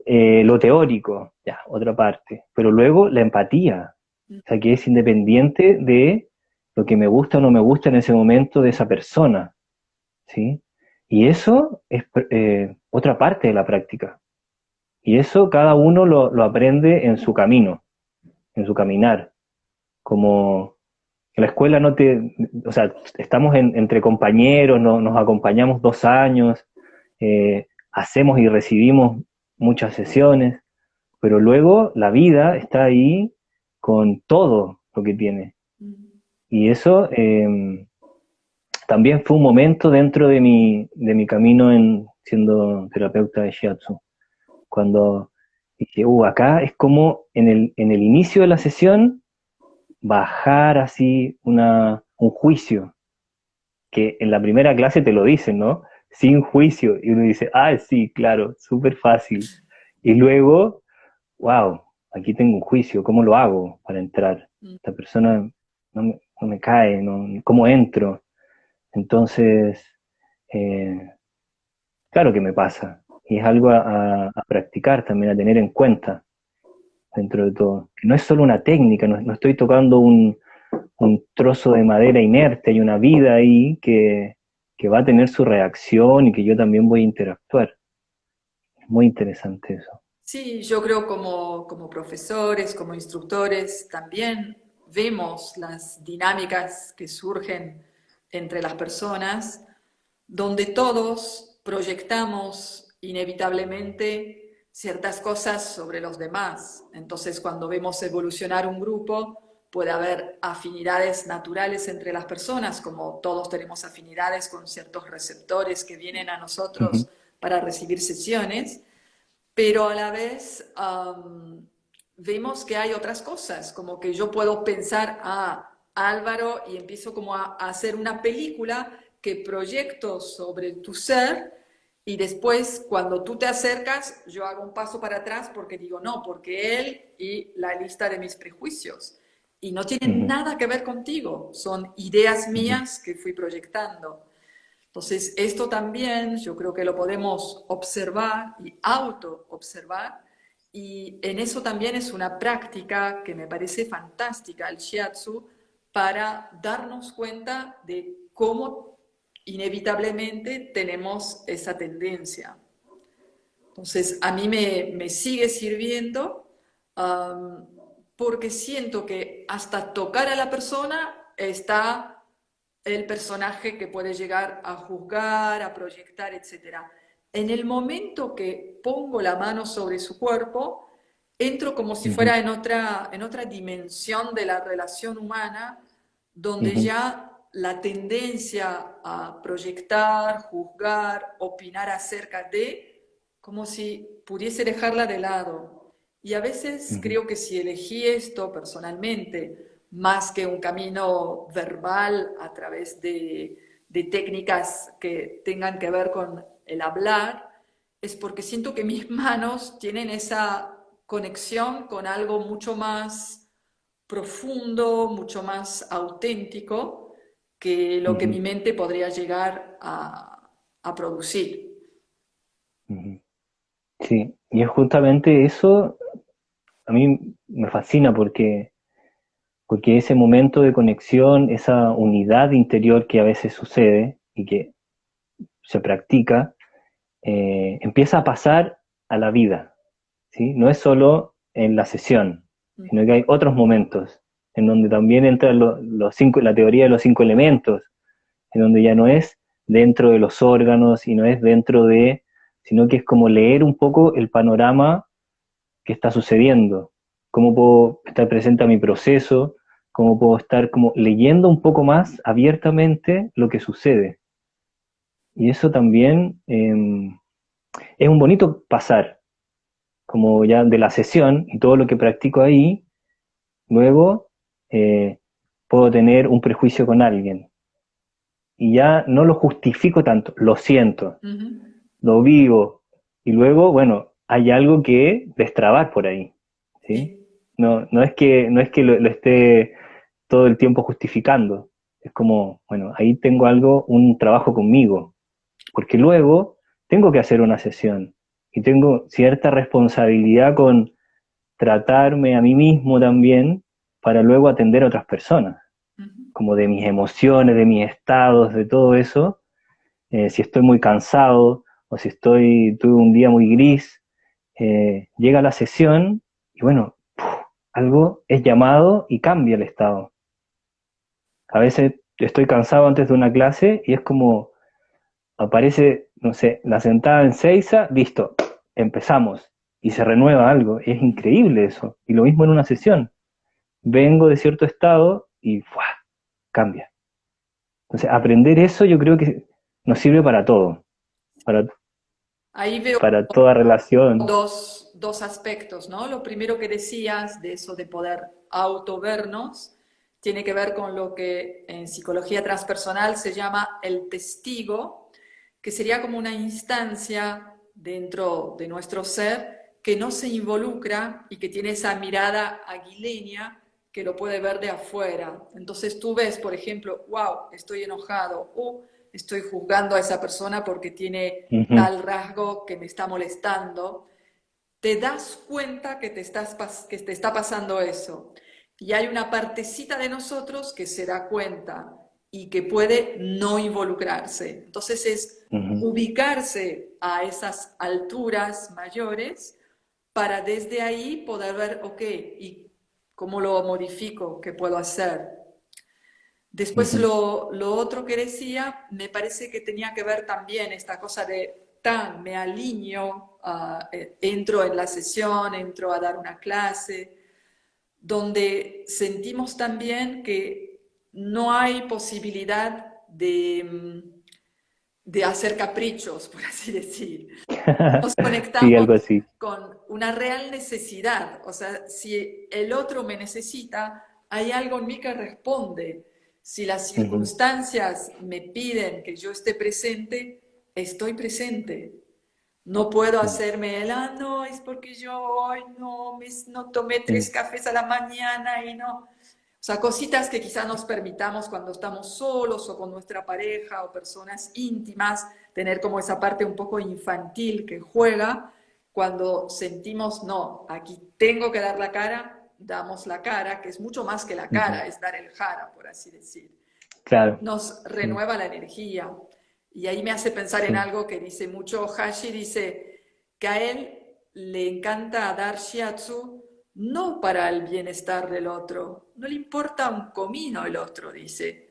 Lo teórico, ya, otra parte. Pero luego la empatía, o sea, que es independiente de lo que me gusta o no me gusta en ese momento de esa persona, ¿sí? Y eso es otra parte de la práctica. Y eso cada uno lo aprende en su camino, en su caminar. Como en la escuela no te, o sea, estamos entre compañeros, nos acompañamos 2 años, hacemos y recibimos muchas sesiones, pero luego la vida está ahí con todo lo que tiene. Y eso también fue un momento dentro de mi camino en siendo terapeuta de shiatsu, cuando dije, acá es como en el inicio de la sesión bajar así un juicio, que en la primera clase te lo dicen, ¿no? Sin juicio. Y uno dice, sí, claro, súper fácil. Y luego, wow, aquí tengo un juicio, ¿cómo lo hago para entrar? Esta persona no me cae, no, ¿cómo entro? Entonces, eh, claro que me pasa. Y es algo a practicar también, a tener en cuenta dentro de todo. Que no es solo una técnica, no estoy tocando un trozo de madera inerte, hay una vida ahí que va a tener su reacción y que yo también voy a interactuar. Es muy interesante eso. Sí, yo creo como profesores, como instructores, también vemos las dinámicas que surgen entre las personas, donde todos proyectamos inevitablemente ciertas cosas sobre los demás. Entonces, cuando vemos evolucionar un grupo, puede haber afinidades naturales entre las personas, como todos tenemos afinidades con ciertos receptores que vienen a Ujú, nosotros para recibir sesiones, pero a la vez vemos que hay otras cosas, como que yo puedo pensar a Álvaro y empiezo como a hacer una película que proyecto sobre tu ser y después cuando tú te acercas yo hago un paso para atrás porque digo no, porque él y la lista de mis prejuicios. Y no tienen ujú, nada que ver contigo, son ideas ujú. mías que fui proyectando. Entonces, esto también yo creo que lo podemos observar y auto-observar, y en eso también es una práctica que me parece fantástica, el shiatsu, para darnos cuenta de cómo inevitablemente tenemos esa tendencia. Entonces, a mí me sigue sirviendo, am, porque siento que hasta tocar a la persona está el personaje que puede llegar a juzgar, a proyectar, etcétera. En el momento que pongo la mano sobre su cuerpo, entro como si Ujú, fuera en otra dimensión de la relación humana, donde ujú, ya la tendencia a proyectar, juzgar, opinar acerca de, como si pudiese dejarla de lado. Y a veces ujú, creo que si elegí esto personalmente, más que un camino verbal a través de técnicas que tengan que ver con el hablar, es porque siento que mis manos tienen esa conexión con algo mucho más profundo, mucho más auténtico que lo que ujú, mi mente podría llegar a producir. ujú. Sí, y es justamente eso, a mí me fascina porque ese momento de conexión, esa unidad interior que a veces sucede y que se practica, empieza a pasar a la vida, ¿sí? No es solo en la sesión, sino que hay otros momentos en donde también entra los cinco, la teoría de los cinco elementos, en donde ya no es dentro de los órganos y no es dentro de, sino que es como leer un poco el panorama que está sucediendo, cómo puedo estar presente a mi proceso, cómo puedo estar como leyendo un poco más abiertamente lo que sucede. Y eso también es un bonito pasar, como ya de la sesión y todo lo que practico ahí, luego eh, puedo tener un prejuicio con alguien. Y ya no lo justifico tanto, lo siento, Ujú. lo vivo, y luego, bueno, hay algo que destrabar por ahí, ¿sí? Sí. No es que lo esté todo el tiempo justificando, es como, bueno, ahí tengo algo, un trabajo conmigo, porque luego tengo que hacer una sesión y tengo cierta responsabilidad con tratarme a mí mismo también para luego atender a otras personas, Ujú. como de mis emociones, de mis estados, de todo eso, si estoy muy cansado o si tuve un día muy gris, llega la sesión y bueno, algo es llamado y cambia el estado. A veces estoy cansado antes de una clase y es como aparece, no sé, la sentada en Seiza, listo, empezamos y se renueva algo. Es increíble eso. Y lo mismo en una sesión. Vengo de cierto estado y ¡fua! Cambia. Entonces, aprender eso yo creo que nos sirve para todo, para, Ahí veo para toda relación. dos aspectos, ¿no? Lo primero que decías de eso de poder autovernos tiene que ver con lo que en psicología transpersonal se llama el testigo, que sería como una instancia dentro de nuestro ser que no se involucra y que tiene esa mirada aguileña que lo puede ver de afuera. Entonces tú ves, por ejemplo, wow, estoy enojado o estoy juzgando a esa persona porque tiene Ujú, tal rasgo que me está molestando, te das cuenta que que te está pasando eso. Y hay una partecita de nosotros que se da cuenta y que puede no involucrarse. Entonces es ujú, ubicarse a esas alturas mayores para desde ahí poder ver, ok, ¿y cómo lo modifico? ¿Qué puedo hacer? Después ujú, lo otro que decía, me parece que tenía que ver también esta cosa de tan, me alineo, entro en la sesión, entro a dar una clase, donde sentimos también que no hay posibilidad de hacer caprichos, por así decir. Nos Sí, conectamos algo así. con una real necesidad, o sea, si el otro me necesita, hay algo en mí que responde. Si las Ujú, circunstancias me piden que yo esté presente, estoy presente. No puedo ujú, hacerme el, no, es porque yo hoy no tomé ujú, 3 cafés a la mañana y no. O sea, cositas que quizás nos permitamos cuando estamos solos o con nuestra pareja o personas íntimas, tener como esa parte un poco infantil que juega. Cuando sentimos, no, aquí tengo que dar la cara, damos la cara, que es mucho más que la ujú. cara, es dar el jara, por así decir. Claro, Nos sí, renueva la energía. Y ahí me hace pensar en sí. algo que dice mucho Hashi, dice que a él le encanta dar shiatsu no para el bienestar del otro, no le importa un comino el otro, dice,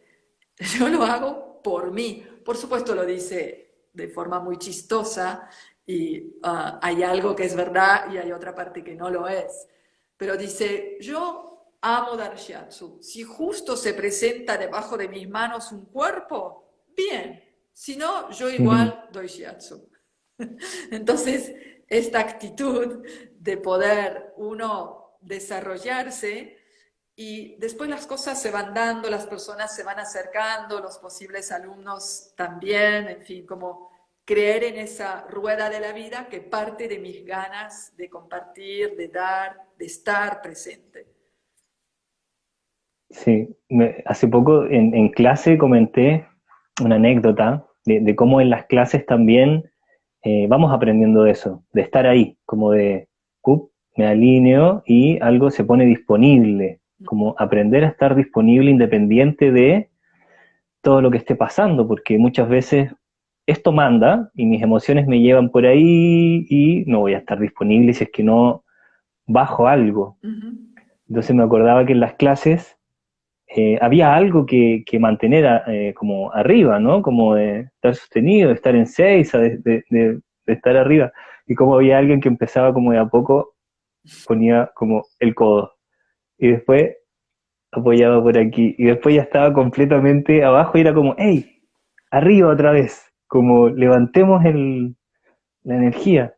yo lo hago por mí. Por supuesto lo dice de forma muy chistosa y hay algo que es verdad y hay otra parte que no lo es. Pero dice, yo amo dar shiatsu. Si justo se presenta debajo de mis manos un cuerpo, bien. Si no, yo igual doy shiatsu. Entonces, esta actitud de poder uno desarrollarse y después las cosas se van dando, las personas se van acercando, los posibles alumnos también, en fin, como creer en esa rueda de la vida que parte de mis ganas de compartir, de dar, de estar presente. Sí, hace poco en clase comenté una anécdota de cómo en las clases también vamos aprendiendo eso, de estar ahí, como de, me alineo y algo se pone disponible, como aprender a estar disponible independiente de todo lo que esté pasando, porque muchas veces esto manda y mis emociones me llevan por ahí y no voy a estar disponible si es que no bajo algo. Entonces me acordaba que en las clases había algo que mantener como arriba, ¿no? Como de estar sostenido, de estar en seis, de estar arriba. Y como había alguien que empezaba como de a poco, ponía como el codo. Y después apoyaba por aquí. Y después ya estaba completamente abajo y era como, ¡hey! Arriba otra vez. Como levantemos la energía.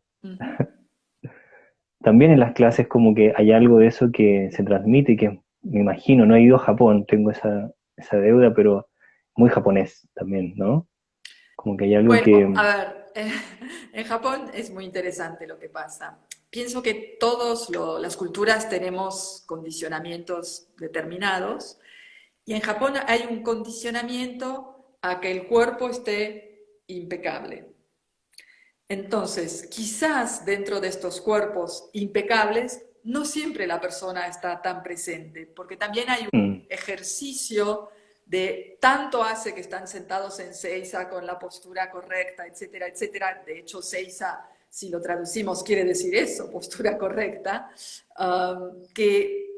También en las clases como que hay algo de eso que se transmite y que me imagino, no he ido a Japón, tengo esa deuda, pero muy japonés también, ¿no? Como que hay algo Bueno, que... a ver, en Japón es muy interesante lo que pasa. Pienso que todas las culturas tenemos condicionamientos determinados y en Japón hay un condicionamiento a que el cuerpo esté impecable. Entonces, quizás dentro de estos cuerpos impecables, no siempre la persona está tan presente, porque también hay un mm, ejercicio de tanto hace que están sentados en Seiza con la postura correcta, etcétera, etcétera. De hecho, Seiza, si lo traducimos, quiere decir eso, postura correcta, que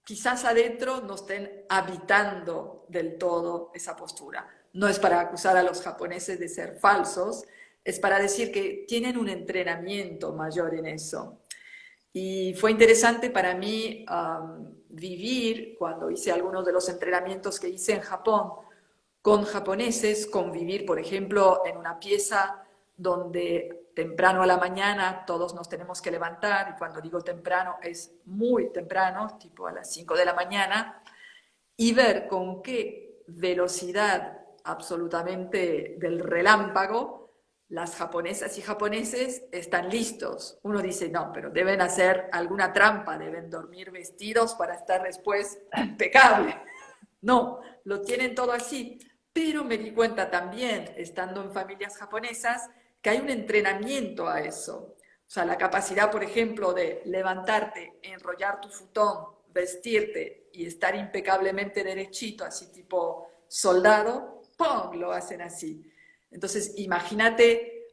quizás adentro no estén habitando del todo esa postura. No es para acusar a los japoneses de ser falsos, es para decir que tienen un entrenamiento mayor en eso. Y fue interesante para mí vivir, cuando hice algunos de los entrenamientos que hice en Japón, con japoneses, convivir, por ejemplo, en una pieza donde temprano a la mañana todos nos tenemos que levantar, y cuando digo temprano es muy temprano, tipo a las 5 de la mañana, y ver con qué velocidad absolutamente del relámpago las japonesas y japoneses están listos. Uno dice, no, pero deben hacer alguna trampa, deben dormir vestidos para estar después impecable. No, lo tienen todo así. Pero me di cuenta también, estando en familias japonesas, que hay un entrenamiento a eso. O sea, la capacidad, por ejemplo, de levantarte, enrollar tu futón, vestirte y estar impecablemente derechito, así tipo soldado, ¡pum! Lo hacen así. Entonces, imagínate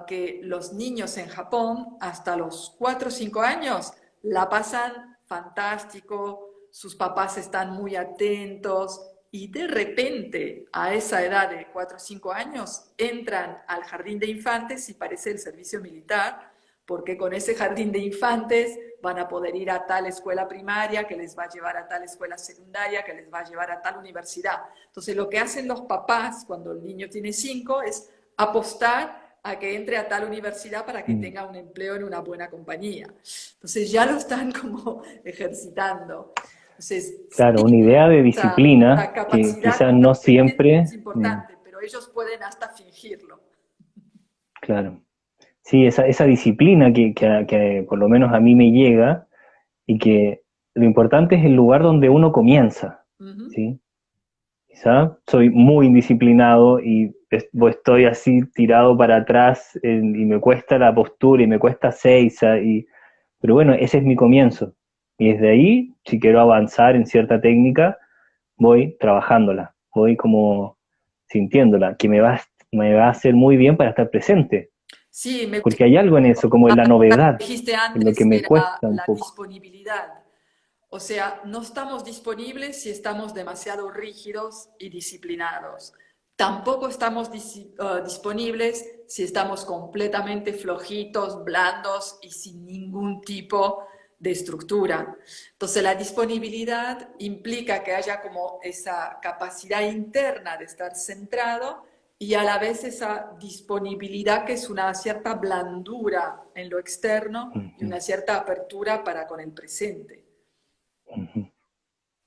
que los niños en Japón, hasta los 4 o 5 años, la pasan fantástico, sus papás están muy atentos y de repente a esa edad de 4 o 5 años entran al jardín de infantes y parece el servicio militar, porque con ese jardín de infantes van a poder ir a tal escuela primaria, que les va a llevar a tal escuela secundaria, que les va a llevar a tal universidad. Entonces lo que hacen los papás cuando el niño tiene 5 es apostar a que entre a tal universidad para que mm. tenga un empleo en una buena compañía. Entonces ya lo están como ejercitando. Entonces, Claro, una sí, idea de esa disciplina que capacidad quizás con no la mente es siempre... importante, pero ellos pueden hasta fingirlo. claro. Sí, esa disciplina que por lo menos a mí me llega y que lo importante es el lugar donde uno comienza, Uh -huh. ¿sí? Quizá soy muy indisciplinado y estoy así tirado para atrás y me cuesta la postura y me cuesta seiza, pero bueno, ese es mi comienzo. Y desde ahí, si quiero avanzar en cierta técnica, voy trabajándola, voy como sintiéndola, que me va a hacer muy bien para estar presente. Sí, me gusta Porque hay algo en eso, como en la novedad, dijiste en lo que antes, me era cuesta un la poco. disponibilidad. O sea, no estamos disponibles si estamos demasiado rígidos y disciplinados. Tampoco estamos disponibles si estamos completamente flojitos, blandos y sin ningún tipo de estructura. Entonces, la disponibilidad implica que haya como esa capacidad interna de estar centrado y a la vez esa disponibilidad que es una cierta blandura en lo externo y Ujú, una cierta apertura para con el presente. ujú.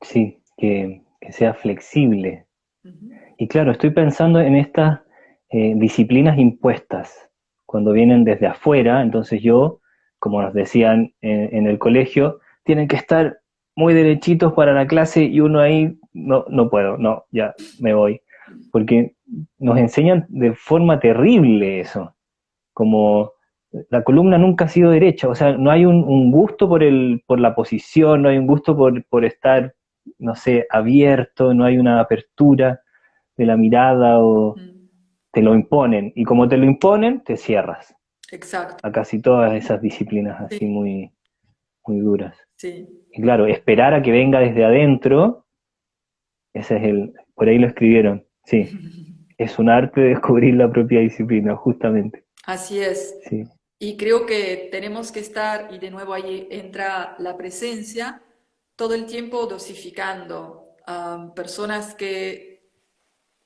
Sí, que sea flexible. Ujú. Y claro, estoy pensando en estas disciplinas impuestas, cuando vienen desde afuera, entonces yo, como nos decían en el colegio, tienen que estar muy derechitos para la clase y uno ahí, no, no puedo, no, ya me voy, porque nos enseñan de forma terrible eso, como la columna nunca ha sido derecha, o sea, no hay un gusto por la posición, no hay un gusto por estar, no sé, abierto, no hay una apertura de la mirada o Mm. te lo imponen. Y como te lo imponen, te cierras Exacto, a casi todas esas disciplinas así sí, muy, muy duras. sí. Y claro, esperar a que venga desde adentro, ese es por ahí lo escribieron, sí, es un arte de descubrir la propia disciplina, justamente. Así es. Sí. Y creo que tenemos que estar, y de nuevo ahí entra la presencia, todo el tiempo dosificando. Personas que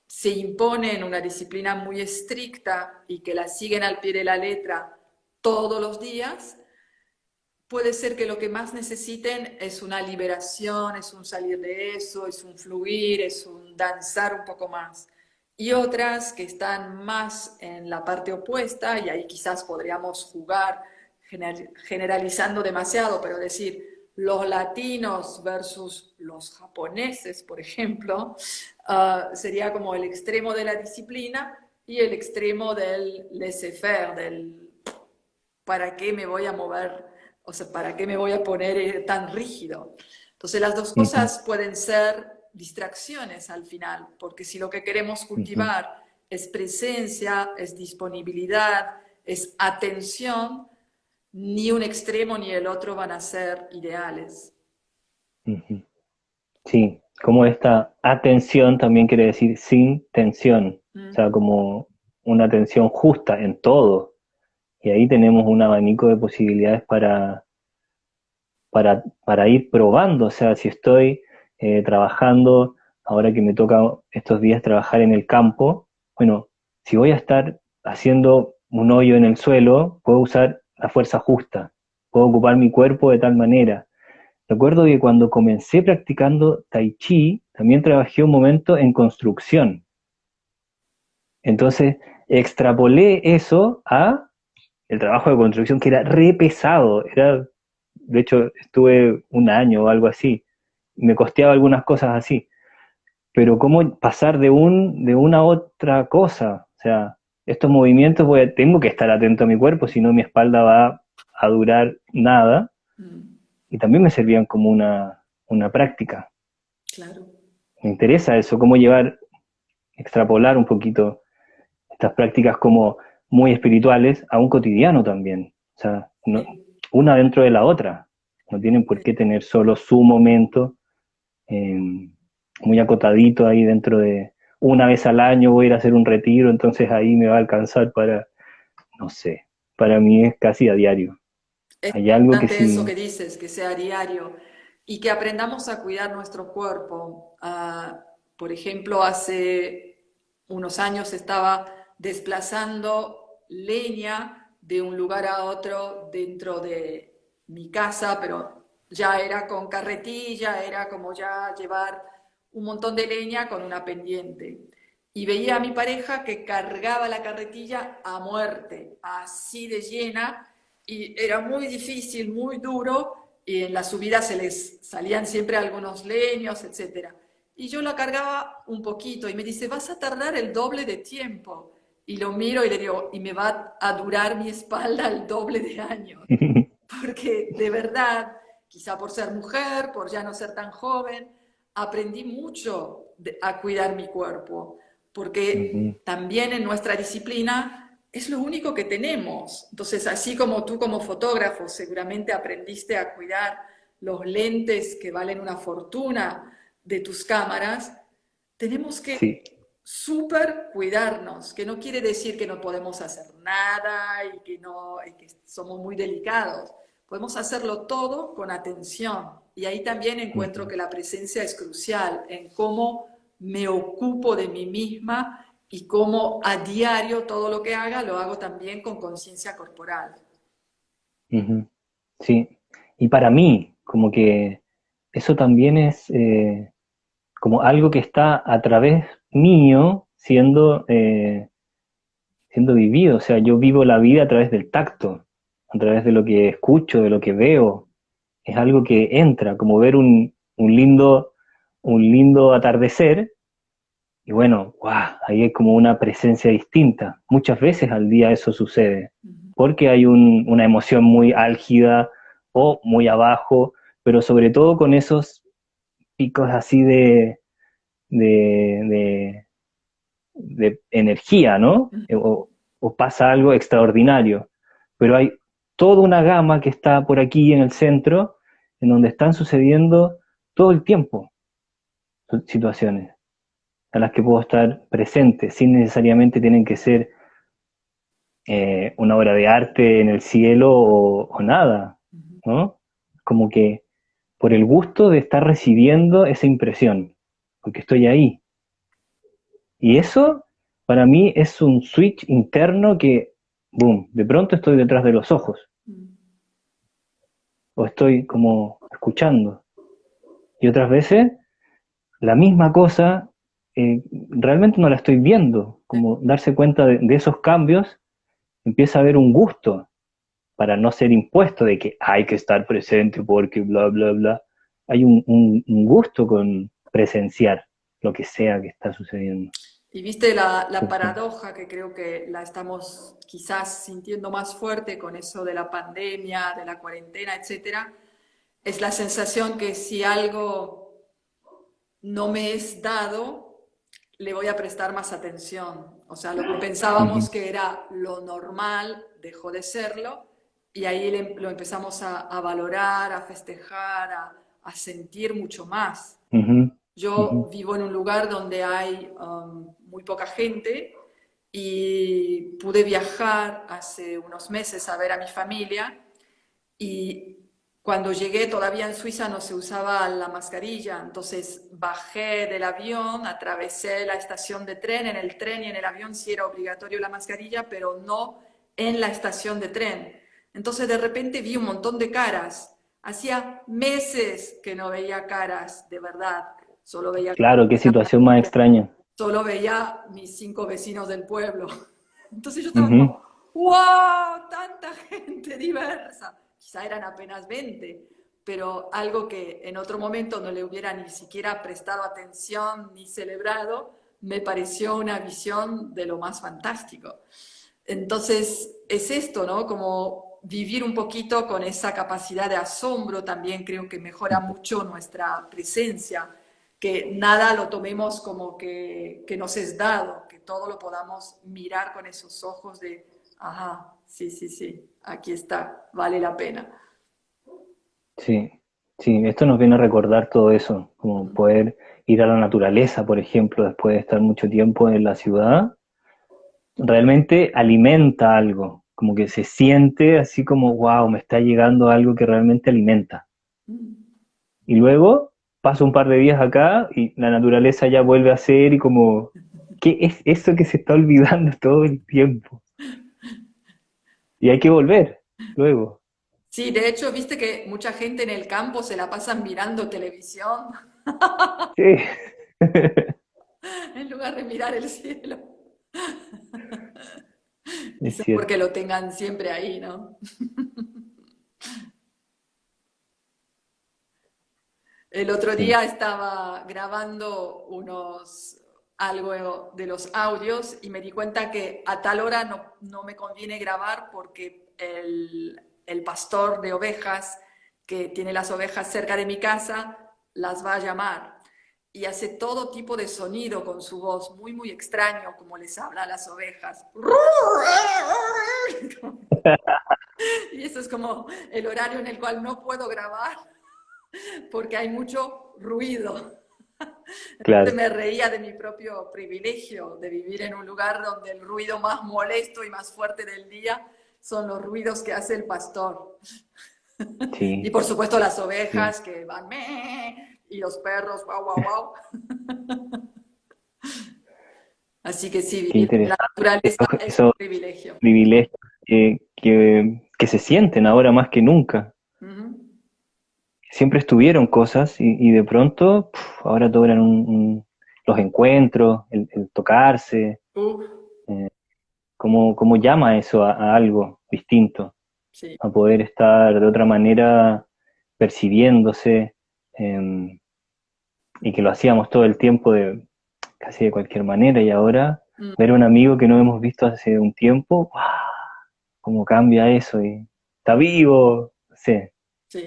se imponen una disciplina muy estricta y que la siguen al pie de la letra todos los días, puede ser que lo que más necesiten es una liberación, es un salir de eso, es un fluir, es un danzar un poco más. Y otras que están más en la parte opuesta, y ahí quizás podríamos jugar generalizando demasiado, pero decir los latinos versus los japoneses, por ejemplo, sería como el extremo de la disciplina y el extremo del laissez-faire, del ¿para qué me voy a mover? O sea, ¿para qué me voy a poner tan rígido? Entonces las dos Ujú, cosas pueden ser distracciones al final, porque si lo que queremos ujú, cultivar es presencia, es disponibilidad, es atención, ni un extremo ni el otro van a ser ideales. ujú. Sí, como esta atención también quiere decir sin tensión, o Mm, sea, como una atención justa en todo. Y ahí tenemos un abanico de posibilidades para ir probando. O sea, si estoy trabajando, ahora que me toca estos días trabajar en el campo, bueno, si voy a estar haciendo un hoyo en el suelo, puedo usar la fuerza justa, puedo ocupar mi cuerpo de tal manera. Recuerdo que cuando comencé practicando tai chi, también trabajé un momento en construcción. Entonces, extrapolé eso a el trabajo de construcción que era re pesado, de hecho, estuve un año o algo así, me costeaba algunas cosas así, pero cómo pasar de una a otra cosa, o sea, estos movimientos tengo que estar atento a mi cuerpo, si no mi espalda va a durar nada, mm, y también me servían como una práctica. claro. Me interesa eso, cómo extrapolar un poquito estas prácticas como muy espirituales a un cotidiano también. O sea, Sí, una dentro de la otra. No tienen por sí. qué tener solo su momento eh, muy acotadito ahí dentro de una vez al año voy a ir a hacer un retiro, entonces ahí me va a alcanzar para, no sé, para mí es casi a diario. Es Hay algo que importante eso sí. que dices, que sea diario y que aprendamos a cuidar nuestro cuerpo. Por ejemplo, hace unos años estaba desplazando leña de un lugar a otro dentro de mi casa, pero ya era con carretilla, era como ya llevar un montón de leña con una pendiente. Y veía a mi pareja que cargaba la carretilla a muerte, así de llena, y era muy difícil, muy duro, y en la subida se les salían siempre algunos leños, etcétera. Y yo la cargaba un poquito y me dice, vas a tardar el doble de tiempo. Y lo miro y le digo, y me va a durar mi espalda el doble de años. Porque de verdad, quizá por ser mujer, por ya no ser tan joven, aprendí mucho a cuidar mi cuerpo. Porque Ujú, también en nuestra disciplina es lo único que tenemos. Entonces, así como tú como fotógrafo seguramente aprendiste a cuidar los lentes que valen una fortuna de tus cámaras, tenemos Sí. que súper cuidarnos, que no quiere decir que no podemos hacer nada y que, no, y que somos muy delicados. Podemos hacerlo todo con atención. Y ahí también encuentro Ujú, que la presencia es crucial en cómo me ocupo de mí misma y cómo a diario todo lo que haga lo hago también con conciencia corporal. ujú. Sí. Y para mí, como que eso también es como algo que está a través mío siendo vivido. O sea, yo vivo la vida a través del tacto, a través de lo que escucho, de lo que veo. Es algo que entra, como ver un lindo atardecer, y bueno, ¡guau! Ahí hay como una presencia distinta. Muchas veces al día eso sucede, porque hay una emoción muy álgida o muy abajo, pero sobre todo con esos picos así de, de energía, ¿no? O pasa algo extraordinario. Pero hay toda una gama que está por aquí en el centro, en donde están sucediendo todo el tiempo situaciones a las que puedo estar presente, sin necesariamente tienen que ser una obra de arte en el cielo o nada, ¿no? Como que por el gusto de estar recibiendo esa impresión, porque estoy ahí. Y eso para mí es un switch interno que, boom, de pronto estoy detrás de los ojos, o estoy como escuchando. Y otras veces la misma cosa, realmente no la estoy viendo, como darse cuenta de esos cambios, empieza a haber un gusto para no ser impuesto de que hay que estar presente porque bla, bla, bla. Hay un gusto con presenciar lo que sea que está sucediendo. Y viste la Entonces, paradoja que creo que la estamos quizás sintiendo más fuerte con eso de la pandemia, de la cuarentena, etcétera, es la sensación que si algo no me es dado, le voy a prestar más atención. O sea, lo que pensábamos ujú, que era lo normal dejó de serlo y ahí lo empezamos a valorar, a festejar, a sentir mucho más. ujú, ujú, Yo vivo en un lugar donde hay muy poca gente y pude viajar hace unos meses a ver a mi familia y cuando llegué todavía en Suiza no se usaba la mascarilla, entonces bajé del avión, atravesé la estación de tren, en el tren y en el avión sí era obligatorio la mascarilla, pero no en la estación de tren. Entonces de repente vi un montón de caras. Hacía meses que no veía caras, de verdad. Solo veía, claro, qué situación más extraña. solo veía mis 5 vecinos del pueblo. Entonces yo estaba Ujú, como, ¡wow! Tanta gente diversa. Quizá eran apenas 20, pero algo que en otro momento no le hubiera ni siquiera prestado atención ni celebrado, me pareció una visión de lo más fantástico. Entonces, es esto, ¿no? Como vivir un poquito con esa capacidad de asombro también creo que mejora mucho nuestra presencia, que nada lo tomemos como que nos es dado, que todo lo podamos mirar con esos ojos de, ajá, sí, sí, sí, aquí está, vale la pena. sí, sí, esto nos viene a recordar todo eso, como poder ir a la naturaleza, por ejemplo, después de estar mucho tiempo en la ciudad, realmente alimenta algo, como que se siente así como, wow, me está llegando algo que realmente alimenta. Y luego paso un par de días acá y la naturaleza ya vuelve a ser y como, ¿qué es eso que se está olvidando todo el tiempo? Y hay que volver luego. Sí, de hecho, viste que mucha gente en el campo se la pasan mirando televisión Sí, en lugar de mirar el cielo. es Quizás porque cierto. lo tengan siempre ahí, ¿no? El otro Sí. día estaba grabando algo de los audios y me di cuenta que a tal hora no me conviene grabar porque el pastor de ovejas que tiene las ovejas cerca de mi casa las va a llamar. y hace todo tipo de sonido con su voz, muy, muy extraño, como les habla a las ovejas. Y eso es como el horario en el cual no puedo grabar porque hay mucho ruido. Entonces claro, me reía de mi propio privilegio de vivir en un lugar donde el ruido más molesto y más fuerte del día son los ruidos que hace el pastor. Y sí, por supuesto las sí, ovejas que van meh, y los perros guau, guau, guau. Así que sí, qué vivir en la interesante. naturaleza es un Esos privilegio. privilegios que se sienten ahora más que nunca. Ujú. Siempre estuvieron cosas y de pronto ahora todo eran los encuentros, el tocarse, Uf, eh, ¿cómo llama eso a algo distinto? sí, A poder estar de otra manera percibiéndose, eh, y que lo hacíamos todo el tiempo de casi de cualquier manera y ahora mm, ver a un amigo que no hemos visto hace un tiempo, ¡guau! ¿Cómo cambia eso? Y está vivo, no sé. sí.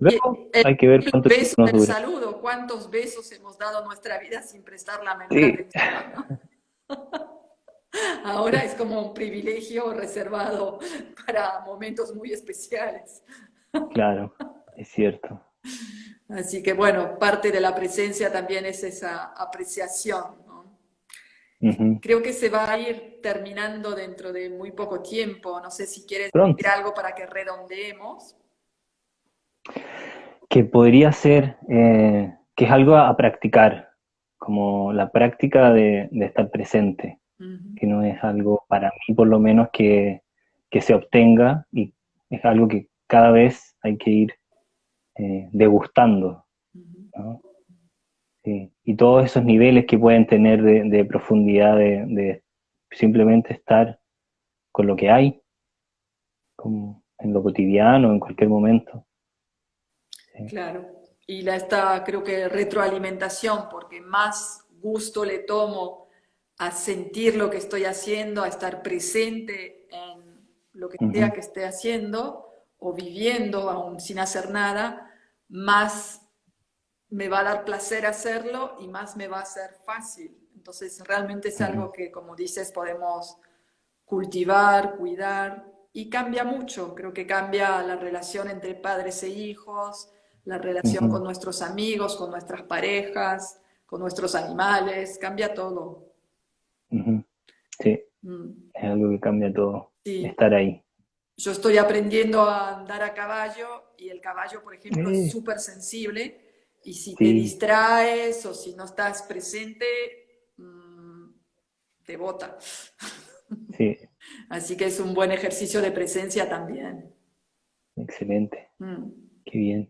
Y Luego el hay que ver cuánto beso tiempo nos del dura. saludo, ¿cuántos besos hemos dado en nuestra vida sin prestar la menor Sí, atención, ¿no? Ahora es como un privilegio reservado para momentos muy especiales. claro, es cierto. Así que bueno, parte de la presencia también es esa apreciación, ¿no? Ujú. Creo que se va a ir terminando dentro de muy poco tiempo. No sé si quieres decir Pronto. algo para que redondeemos. Que podría ser, que es algo a practicar, como la práctica de estar presente, Ujú, que no es algo para mí por lo menos que se obtenga y es algo que cada vez hay que ir degustando, ujú. ¿no? Sí. Y todos esos niveles que pueden tener de profundidad, de simplemente estar con lo que hay, como en lo cotidiano, en cualquier momento. Sí. Claro. Y esta, creo que retroalimentación, porque más gusto le tomo a sentir lo que estoy haciendo, a estar presente en lo que sea Ujú, que esté haciendo o viviendo aún sin hacer nada, más me va a dar placer hacerlo y más me va a ser fácil. Entonces, realmente es ujú, algo que, como dices, podemos cultivar, cuidar y cambia mucho. Creo que cambia la relación entre padres e hijos, la relación ujú, con nuestros amigos, con nuestras parejas, con nuestros animales, cambia todo. ujú. Sí. Mm, Es algo que cambia todo, sí, estar ahí. yo estoy aprendiendo a andar a caballo y el caballo, por ejemplo, es Eh, súper sensible y si te sí, distraes o si no estás presente, te bota. sí, Así que es un buen ejercicio de presencia también. excelente, Mm, qué bien.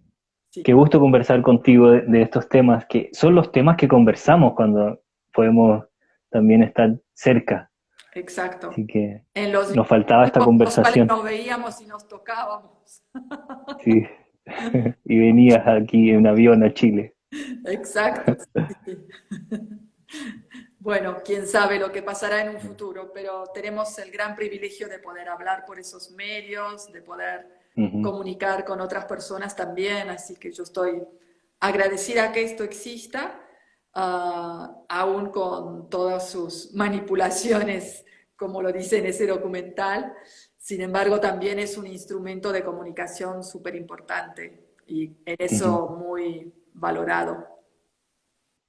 sí, Qué gusto conversar contigo de estos temas, que son los temas que conversamos cuando podemos también estar cerca. exacto. Así que En los nos faltaba esta tiempos en los cuales conversación, nos veíamos y nos tocábamos. sí. Y venías aquí en avión a Chile. Exacto. Sí, sí. Bueno, quién sabe lo que pasará en un futuro, pero tenemos el gran privilegio de poder hablar por esos medios, de poder Ujú, comunicar con otras personas también, así que yo estoy agradecida que esto exista, aún con todas sus manipulaciones, como lo dice en ese documental. Sin embargo, también es un instrumento de comunicación súper importante y en ujú, eso muy valorado.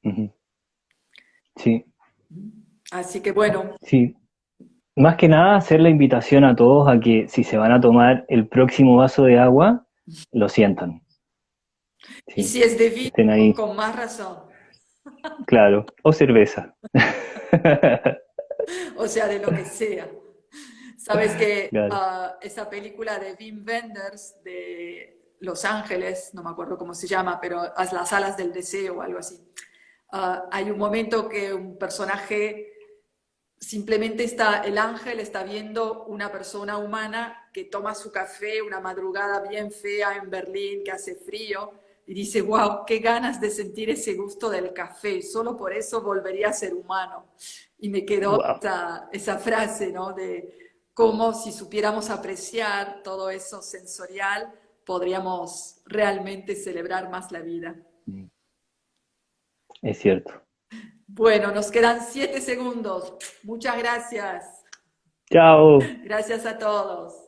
ujú. Sí, Así que bueno, sí. Más que nada, hacer la invitación a todos a que si se van a tomar el próximo vaso de agua, lo sientan. y Sí, si es de que estén vino, ahí, con más razón. claro, o cerveza. O sea, de lo que sea. Sabes que Claro. esa película de Wim Wenders de Los Ángeles, no me acuerdo cómo se llama, pero Las alas del deseo o algo así. Hay un momento que un personaje simplemente está, el ángel está viendo una persona humana que toma su café una madrugada bien fea en Berlín, que hace frío, y dice, wow, qué ganas de sentir ese gusto del café, solo por eso volvería a ser humano. Y me quedó Wow. esa frase, ¿no? De cómo si supiéramos apreciar todo eso sensorial, podríamos realmente celebrar más la vida. es cierto. Bueno, nos quedan 7 segundos. Muchas gracias. Chao. Gracias a todos.